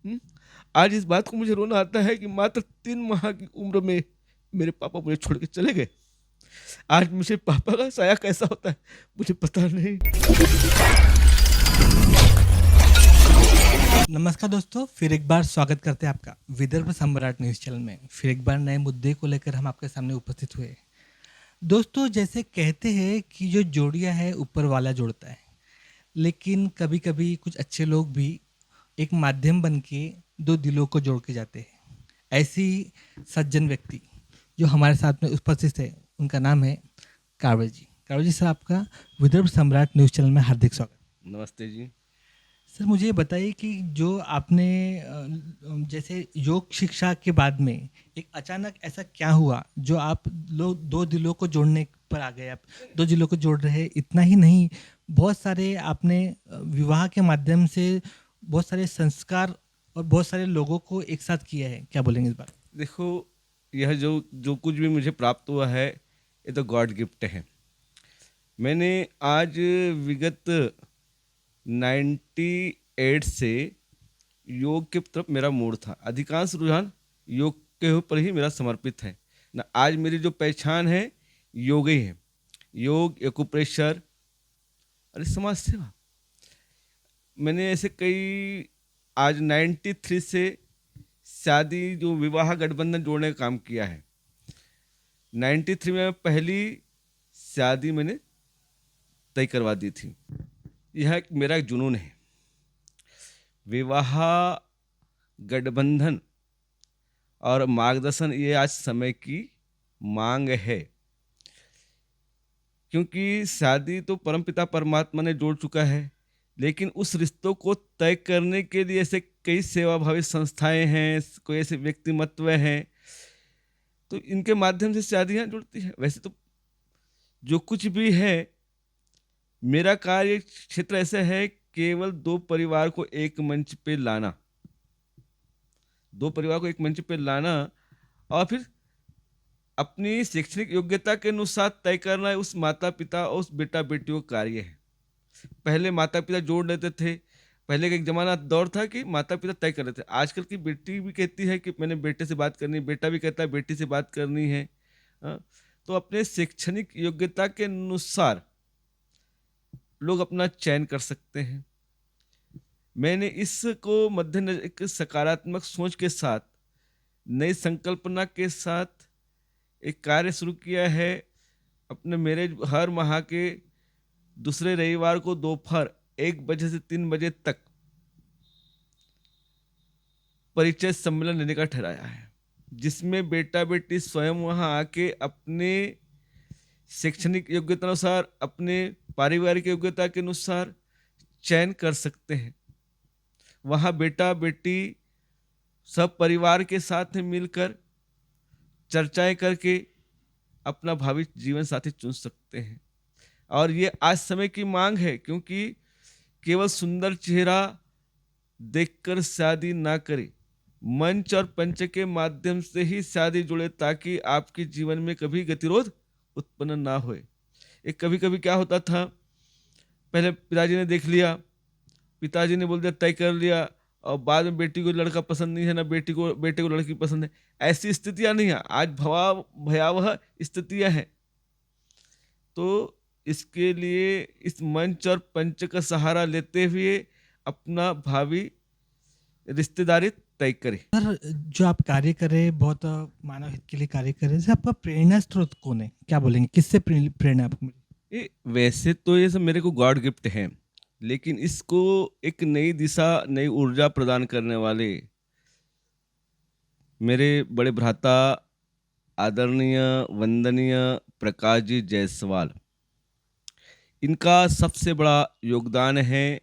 हुँ? आज इस बात को मुझे रोना आता है कि मात्र 3 माह की उम्र में मेरे पापा मुझे छोड़ के चले गए। आज मुझे पापा का साया कैसा होता है, मुझे पता नहीं। नमस्कार दोस्तों, फिर एक बार स्वागत करते हैं आपका विदर्भ सम्राट न्यूज़ चैनल में। फिर एक बार नए मुद्दे को लेकर हम आपके सामने उपस्थित हुए। दोस्तों, जैसे कहते हैं कि जो जोड़ियां है ऊपर वाला जोड़ता है, लेकिन कभी-कभी कुछ अच्छे लोग भी एक माध्यम बन के दो दिलों को जोड़ के जाते हैं। ऐसी सज्जन व्यक्ति जो हमारे साथ में उपस्थित है, उनका नाम है कावड़ जी। कावड़ जी सर, आपका विदर्भ सम्राट न्यूज़ चैनल में हार्दिक स्वागत। नमस्ते जी। सर, मुझे ये बताइए कि जो आपने जैसे योग शिक्षा के बाद में एक अचानक ऐसा क्या हुआ जो आप लोग दो दिलों को जोड़ने पर आ गए? आप दो दिलों को जोड़ रहे, इतना ही नहीं, बहुत सारे आपने विवाह के माध्यम से बहुत सारे संस्कार और बहुत सारे लोगों को एक साथ किया है। क्या बोलेंगे इस बार? देखो, यह जो जो कुछ भी मुझे प्राप्त हुआ है, ये तो गॉड गिफ्ट है। मैंने आज विगत 98 से योग की तरफ मेरा मूड था। अधिकांश रुझान योग के ऊपर ही मेरा समर्पित है। ना आज मेरी जो पहचान है, योग ही है। योग, एक्यूप्रेशर, अरे समाज सेवा। मैंने ऐसे कई आज 93 से शादी जो विवाह गठबंधन जोड़ने का काम किया है। 93 में पहली शादी मैंने तय करवा दी थी। यह एक मेरा एक जुनून है। विवाह, गठबंधन और मार्गदर्शन, ये आज समय की मांग है। क्योंकि शादी तो परमपिता परमात्मा ने जोड़ चुका है, लेकिन उस रिश्तों को तय करने के लिए ऐसे कई सेवाभावी संस्थाएं हैं, कोई ऐसे व्यक्तिमत्व हैं, तो इनके माध्यम से शादियां जुड़ती हैं। वैसे तो जो कुछ भी है, मेरा कार्य क्षेत्र ऐसा है, केवल दो परिवार को एक मंच पे लाना, दो परिवार को एक मंच पे लाना, और फिर अपनी शैक्षणिक योग्यता के अनुसार तय करना है उस माता पिता और उस बेटा बेटियों का कार्य है। पहले माता पिता जोड़ लेते थे। पहले का एक जमाना दौर था कि माता पिता तय कर रहे थे। आजकल की बेटी भी कहती है कि मैंने बेटे से बात करनी है, बेटा भी कहता है बेटी से बात करनी है। हाँ, तो अपने शैक्षणिक योग्यता के अनुसार लोग अपना चयन कर सकते हैं। मैंने इसको मद्देनजर एक सकारात्मक सोच के साथ, नई संकल्पना के साथ एक कार्य शुरू किया है। अपने मेरे हर माह के दूसरे रविवार को दोपहर 1 बजे से 3 बजे तक परिचय सम्मेलन लेने का ठहराया है, जिसमें बेटा बेटी स्वयं वहां आके अपने शैक्षणिक योग्यता अनुसार, अपने पारिवारिक योग्यता के अनुसार चयन कर सकते हैं। वहां बेटा बेटी सब परिवार के साथ मिलकर चर्चाएं करके अपना भावी जीवन साथी चुन सकते हैं। और ये आज समय की मांग है, क्योंकि केवल सुंदर चेहरा देखकर शादी ना करें, मंच और पंच के माध्यम से ही शादी जुड़े, ताकि आपके जीवन में कभी गतिरोध उत्पन्न ना होए। एक कभी कभी क्या होता था, पहले पिताजी ने देख लिया, पिताजी ने बोल दिया, तय कर लिया, और बाद में बेटी को लड़का पसंद नहीं है, ना बेटे को लड़की पसंद है। ऐसी स्थितियां नहीं है, आज भयावह स्थितियां हैं। तो इसके लिए इस मंच और पंच का सहारा लेते हुए अपना भावी रिश्तेदारी तय करें। सर, जो आप कार्य कर रहे हैं, बहुत मानव हित के लिए कार्य कर रहे हैं। सर, आपका प्रेरणा स्रोत कौन है? क्या बोलेंगे, किससे प्रेरणा आपको मिली? ये वैसे तो ये सब मेरे को गॉड गिफ्ट है, लेकिन इसको एक नई दिशा, नई ऊर्जा प्रदान करने वाले मेरे बड़े भ्राता, आदरणीय वंदनीय प्रकाश जी जायसवाल, इनका सबसे बड़ा योगदान है।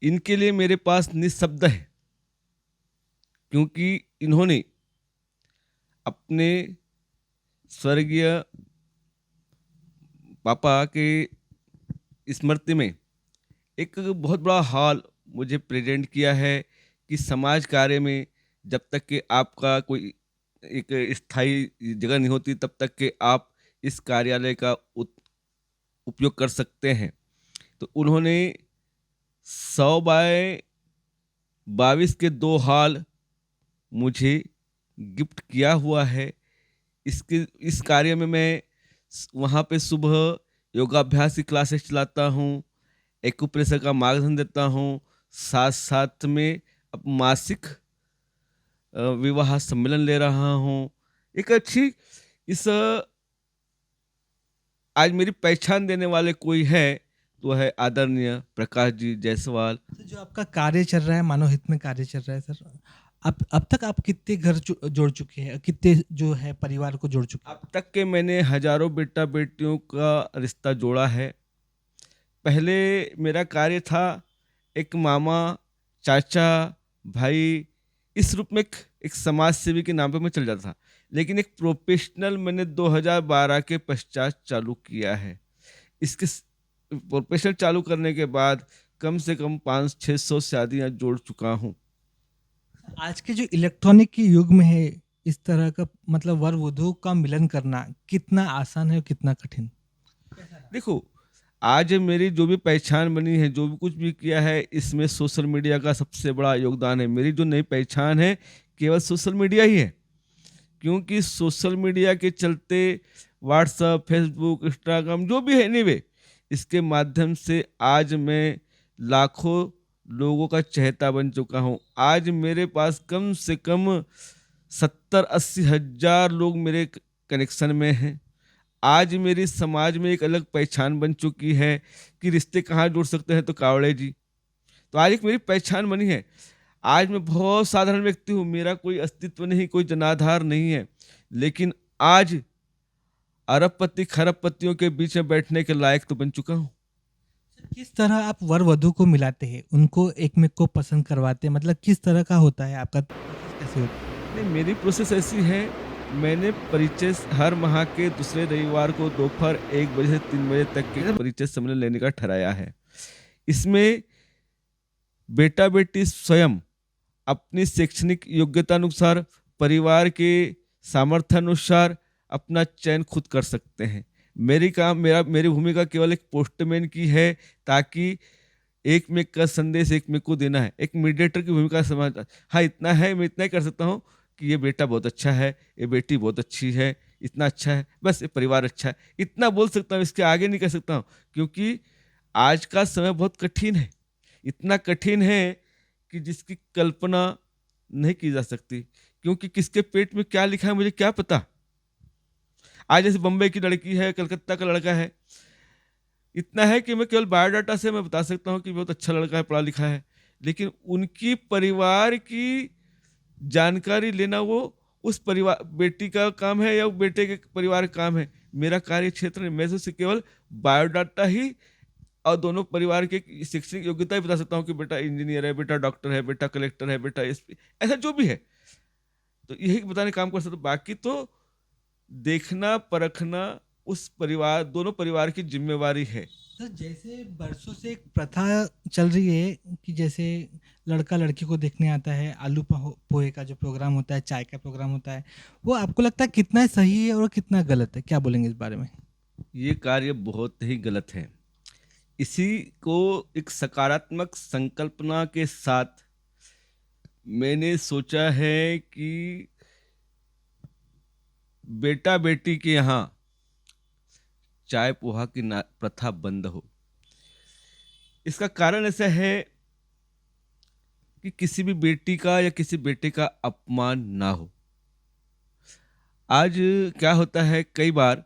इनके लिए मेरे पास निशब्द है, क्योंकि इन्होंने अपने स्वर्गीय पापा के स्मृति में एक बहुत बड़ा हॉल मुझे प्रेजेंट किया है, कि समाज कार्य में जब तक कि आपका कोई एक स्थायी जगह नहीं होती, तब तक कि आप इस कार्यालय का उपयोग कर सकते हैं। तो उन्होंने 100 बाय 22 के 2 हॉल मुझे गिफ्ट किया हुआ है। इस कार्य में मैं वहाँ पे सुबह योगाभ्यास की क्लासेस चलाता हूँ, एक्यूप्रेशर का मार्गदर्शन देता हूँ, साथ साथ में अब मासिक विवाह सम्मेलन ले रहा हूँ। एक अच्छी इस आज मेरी पहचान देने वाले कोई है तो है आदरणीय प्रकाश जी जायसवाल। तो जो आपका कार्य चल रहा है, मानव हित में कार्य चल रहा है सर, अब तक आप कितने घर जोड़ चुके हैं, कितने जो है परिवार को जोड़ चुके हैं? अब तक के मैंने हजारों बेटा बेटियों का रिश्ता जोड़ा है। पहले मेरा कार्य था एक मामा, चाचा, भाई, इस रूप में एक समाज सेवी के नाम पे मैं चल जाता था। लेकिन एक प्रोफेशनल मैंने 2012 के पश्चात चालू किया है। इसके प्रोफेशनल चालू करने के बाद कम से कम 500-600 शादियां जोड़ चुका हूँ। आज के जो इलेक्ट्रॉनिक के युग में है, इस तरह का मतलब वर वधु का मिलन करना कितना आसान है और कितना कठिन? देखो, आज मेरी जो भी पहचान बनी है, जो भी कुछ भी किया है, इसमें सोशल मीडिया का सबसे बड़ा योगदान है। मेरी जो नई पहचान है, केवल सोशल मीडिया ही है। क्योंकि सोशल मीडिया के चलते व्हाट्सएप, फेसबुक, इंस्टाग्राम जो भी है एनीवे, इसके माध्यम से आज मैं लाखों लोगों का चहेता बन चुका हूँ। आज मेरे पास कम से कम 70-80 हज़ार लोग मेरे कनेक्शन में हैं। आज मेरी समाज में एक अलग पहचान बन चुकी है कि रिश्ते कहाँ जुड़ सकते हैं, तो कावड़े जी। तो आज एक मेरी पहचान बनी है। आज मैं बहुत साधारण व्यक्ति हूँ, मेरा कोई अस्तित्व नहीं, कोई जनाधार नहीं है, लेकिन आज अरबपति खरबपतियों के बीच में बैठने के लायक तो बन चुका हूँ। किस तरह आप वर वधु को मिलाते हैं, उनको एक में को पसंद करवाते हैं, मतलब किस तरह का होता है आपका प्रोसेस, कैसे होता है? नहीं, मेरी प्रोसेस ऐसी है, मैंने परिचय हर माह के दूसरे रविवार को दोपहर 1 बजे से 3 बजे तक के परिचय सम्मेलन लेने का ठहराया है। इसमें बेटा बेटी स्वयं अपनी शैक्षणिक योग्यता अनुसार, परिवार के सामर्थ्य अनुसार अपना चयन खुद कर सकते हैं। मेरी भूमिका केवल एक पोस्टमैन की है, ताकि एक में का संदेश एक में को देना है, एक मीडिएटर की भूमिका समझ। हाँ, इतना है, मैं इतना ही कर सकता हूँ कि ये बेटा बहुत अच्छा है, ये बेटी बहुत अच्छी है, इतना अच्छा है, बस ये परिवार अच्छा है, इतना बोल सकता हूँ, इसके आगे नहीं कर सकता हूँ। क्योंकि आज का समय बहुत कठिन है, इतना कठिन है कि जिसकी कल्पना नहीं की जा सकती। क्योंकि किसके पेट में क्या लिखा है मुझे क्या पता। आज जैसे बम्बई की लड़की है, कलकत्ता का लड़का है, इतना है कि मैं केवल बायोडाटा से मैं बता सकता हूँ कि बहुत अच्छा लड़का है, पढ़ा लिखा है, लेकिन उनकी परिवार की जानकारी लेना वो उस परिवार बेटी का काम है या बेटे के परिवार का काम है। मेरा कार्य क्षेत्र में मैं तो केवल बायोडाटा ही और दोनों परिवार की शैक्षणिक योग्यता ही बता सकता हूँ कि बेटा इंजीनियर है, बेटा डॉक्टर है, बेटा कलेक्टर है, बेटा एसपी, ऐसा जो भी है, तो यही बताने काम कर सकता हूँ। बाकी तो देखना परखना उस परिवार, दोनों परिवार की जिम्मेवारी है। सर, जैसे बरसों से एक प्रथा चल रही है कि जैसे लड़का लड़की को देखने आता है, आलू पोहे का जो प्रोग्राम होता है, चाय का प्रोग्राम होता है, वो आपको लगता है कितना सही है और कितना गलत है? क्या बोलेंगे इस बारे में? ये कार्य बहुत ही गलत है। इसी को एक सकारात्मक संकल्पना के साथ मैंने सोचा है कि बेटा बेटी के यहाँ चाय पोहा की प्रथा बंद हो। इसका कारण ऐसा है कि किसी भी बेटी का या किसी बेटे का अपमान ना हो। आज क्या होता है, कई बार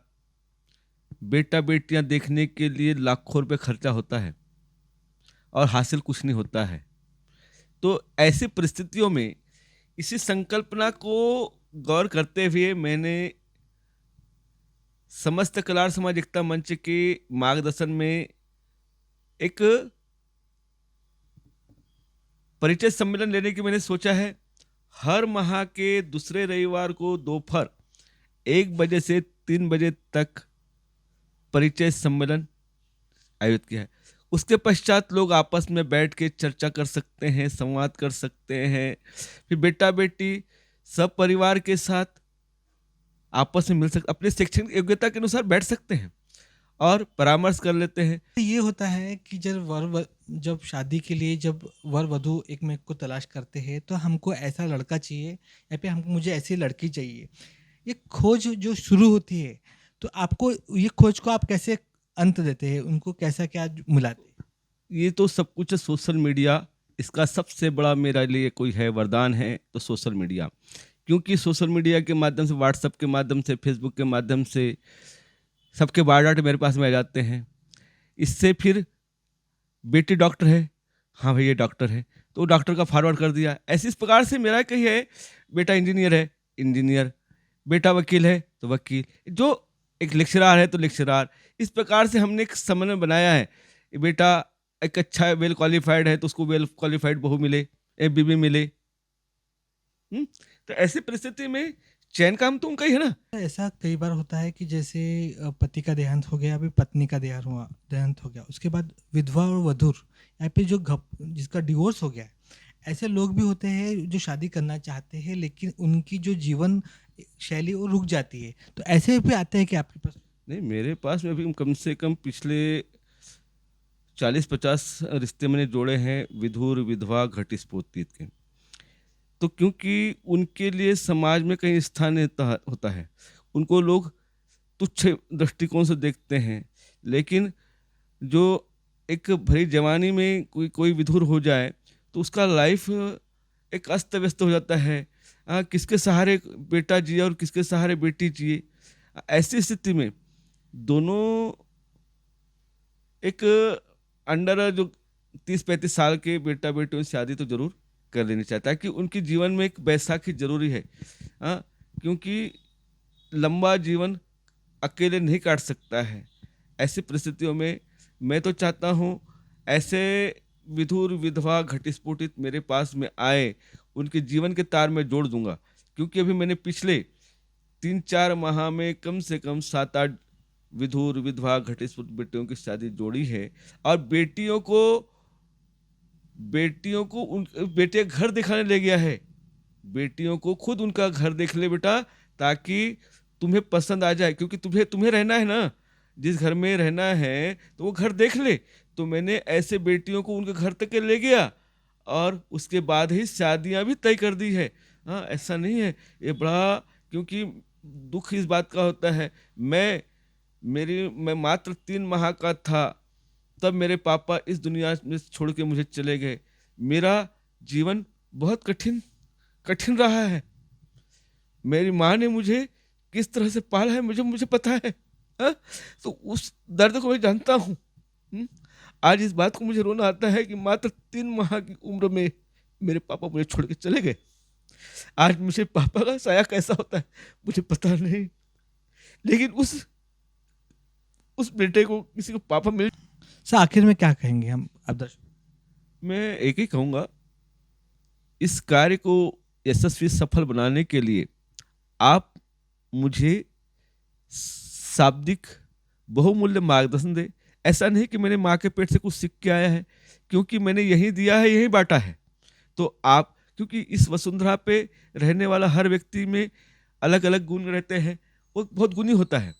बेटा बेटियां देखने के लिए लाखों रुपए खर्चा होता है और हासिल कुछ नहीं होता है। तो ऐसी परिस्थितियों में इसी संकल्पना को गौर करते हुए मैंने समस्त कलार समाज एकता मंच के मार्गदर्शन में एक परिचय सम्मेलन लेने की मैंने सोचा है। हर माह के दूसरे रविवार को दोपहर 1 बजे से 3 बजे तक परिचय सम्मेलन आयोजित किया है। उसके पश्चात लोग आपस में बैठ के चर्चा कर सकते हैं, संवाद कर सकते हैं, फिर बेटा बेटी सब परिवार के साथ आपस में मिल सकते, अपने शैक्षणिक योग्यता के अनुसार बैठ सकते हैं और परामर्श कर लेते हैं। ये होता है कि जब शादी के लिए जब वर वधु एक में को तलाश करते हैं तो हमको ऐसा लड़का चाहिए या फिर हमको मुझे ऐसी लड़की चाहिए। ये खोज जो शुरू होती है तो आपको ये खोज को आप कैसे अंत देते हैं, उनको कैसा क्या मिलाते हैं? ये तो सब कुछ सोशल मीडिया, इसका सबसे बड़ा मेरे लिए कोई है वरदान है तो सोशल मीडिया। क्योंकि सोशल मीडिया के माध्यम से, व्हाट्सएप के माध्यम से, फेसबुक के माध्यम से सबके बायोडाटे मेरे पास में आ जाते हैं। इससे फिर बेटी डॉक्टर है, हाँ भाई ये डॉक्टर है, तो डॉक्टर का फॉरवर्ड कर दिया। ऐसे इस प्रकार से मेरा कही है, बेटा इंजीनियर है, इंजीनियर, बेटा वकील है तो वकील, जो एक लेक्चरार है तो लेक्चरार। इस प्रकार से हमने एक समन्वय बनाया है। बेटा एक अच्छा वेल क्वालिफाइड है तो उसको वेल क्वालिफाइड बहू मिले, बीवी मिले। तो ऐसी परिस्थिति में चैन काम तो उनका ही है ना। ऐसा कई बार होता है कि जैसे पति का देहांत हो गया, अभी पत्नी का देहांत हो गया, उसके बाद विधवा और वधुर या फिर जिसका डिवोर्स हो गया है, ऐसे लोग भी होते हैं जो शादी करना चाहते हैं लेकिन उनकी जो जीवन शैली वो रुक जाती है। तो ऐसे भी आते हैं कि आपके पास? नहीं, मेरे पास में अभी कम से कम पिछले 40-50 रिश्ते मैंने जोड़े हैं, विधुर विधवा घटस्फोटित के। तो क्योंकि उनके लिए समाज में कहीं स्थान होता है, उनको लोग तुच्छ दृष्टिकोण से देखते हैं। लेकिन जो एक भरी जवानी में कोई कोई विधुर हो जाए तो उसका लाइफ एक अस्त व्यस्त हो जाता है। किसके सहारे बेटा जिए और किसके सहारे बेटी जिए। ऐसी स्थिति में दोनों एक अंडर जो 30-35 साल के बेटा बेटियों से शादी तो जरूर कर लेनी चाहिए, ताकि उनके जीवन में एक बैसाखी जरूरी है। क्योंकि लंबा जीवन अकेले नहीं काट सकता है। ऐसी परिस्थितियों में मैं तो चाहता हूँ ऐसे विधुर विधवा घटस्फोटित मेरे पास में आए, उनके जीवन के तार में जोड़ दूंगा। क्योंकि अभी मैंने पिछले 3-4 माह में कम से कम 7-8 विधुर विधवा घटस्फोटित बेटियों की शादी जोड़ी है। और बेटियों को उन बेटे घर दिखाने ले गया है। बेटियों को खुद उनका घर देख ले बेटा, ताकि तुम्हें पसंद आ जाए। क्योंकि तुम्हें रहना है ना, जिस घर में रहना है तो वो घर देख ले। तो मैंने ऐसे बेटियों को उनके घर तक के ले गया और उसके बाद ही शादियां भी तय कर दी है। हाँ, ऐसा नहीं है ये बड़ा, क्योंकि दुख इस बात का होता है, मैं मात्र 3 माह का था तब मेरे पापा इस दुनिया में छोड़ के मुझे चले गए। मेरा जीवन बहुत कठिन कठिन रहा है। मेरी माँ ने मुझे किस तरह से पाला है मुझे पता है। हाँ? तो उस दर्द को मैं जानता हूँ। आज इस बात को मुझे रोना आता है कि मात्र 3 माह की उम्र में मेरे पापा मुझे छोड़ के चले गए। आज मुझे पापा का साया कैसा होता है मुझे पता नहीं, लेकिन उस बेटे को किसी को पापा मिल। सर आखिर में क्या कहेंगे हम अब दर्शक? मैं एक ही कहूँगा, इस कार्य को यशस्वी सफल बनाने के लिए आप मुझे शाब्दिक बहुमूल्य मार्गदर्शन दे। ऐसा नहीं कि मैंने माँ के पेट से कुछ सीख के आया है, क्योंकि मैंने यही दिया है, यही बांटा है। तो आप, क्योंकि इस वसुंधरा पे रहने वाला हर व्यक्ति में अलग अलग गुण रहते हैं, वो बहुत गुणी होता है।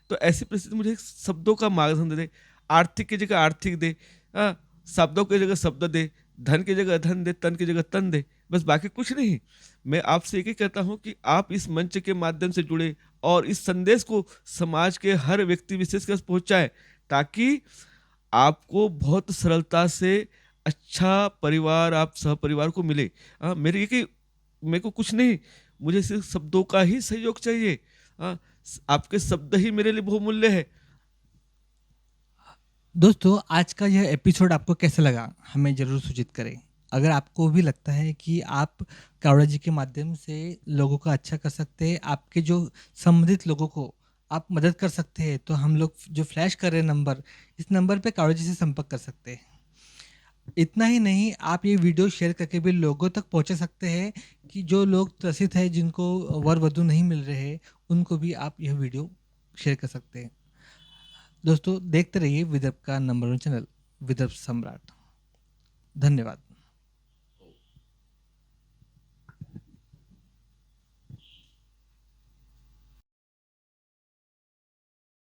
तो ऐसी परिस्थिति मुझे शब्दों का मार्गदर्शन दे। आर्थिक की जगह आर्थिक दे, शब्दों की जगह शब्द दे, धन की जगह धन दे, तन की जगह तन दे, बस बाकी कुछ नहीं। मैं आपसे एक ही कहता हूँ कि आप इस मंच के माध्यम से जुड़े और इस संदेश को समाज के हर व्यक्ति विशेष के पहुँचाए, ताकि आपको बहुत सरलता से अच्छा परिवार, आप सहपरिवार को मिले। मेरे को कुछ नहीं, मुझे सिर्फ शब्दों का ही सहयोग चाहिए। आपके शब्द ही मेरे लिए बहुमूल्य है। दोस्तों आज का यह एपिसोड आपको कैसा लगा हमें ज़रूर सूचित करें। अगर आपको भी लगता है कि आप कावड़ा जी के माध्यम से लोगों का अच्छा कर सकते हैं, आपके जो संबंधित लोगों को आप मदद कर सकते हैं, तो हम लोग जो फ्लैश कर रहे हैं नंबर, इस नंबर पे कावड़ा जी से संपर्क कर सकते हैं। इतना ही नहीं, आप ये वीडियो शेयर करके भी लोगों तक पहुंचा सकते हैं कि जो लोग त्रसित है, जिनको वर वधु नहीं मिल रहे हैं, उनको भी आप यह वीडियो शेयर कर सकते हैं। दोस्तों देखते रहिए विदर्भ का नंबर 1 चैनल विदर्भ सम्राट। धन्यवाद।